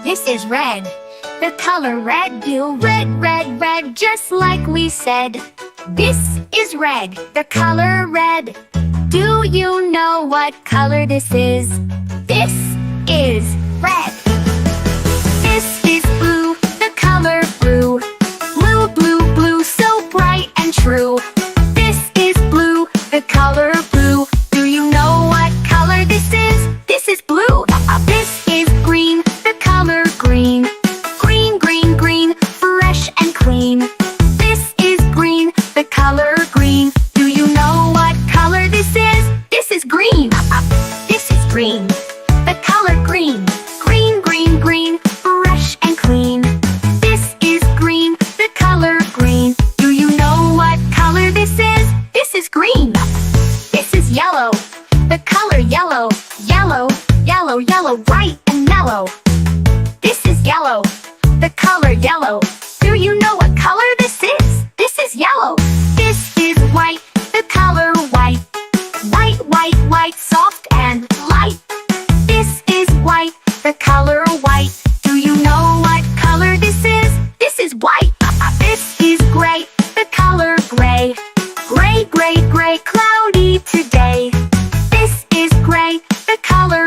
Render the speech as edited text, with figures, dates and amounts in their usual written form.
This is red. The color red. Do red, red, red, just like we said. This is red. The color red. Do you know what color this is? This is red. This is blue. The color blue. Blue, blue, blue, so bright and true. This is blue. The color blue. Do you know what color this is? This is blue. This is green. The color green. Green, green, green, fresh and clean. This is green. The color green. Do you know what color this is? This is green. This is green. The color green. Green, green, green, fresh and clean. This is green. The color green. Do you know what color this is? This is green. This is yellow. The color yellow. Yellow, yellow, yellow, bright and mellow. This is yellow. The color yellow. Do you know what color this is? This is yellow. This is white. The color white. White, white, white, soft and light. This is white. The color white. Do you know what color this is? This is white. This is gray. The color gray. Gray, gray, gray, cloudy today. This is gray. The color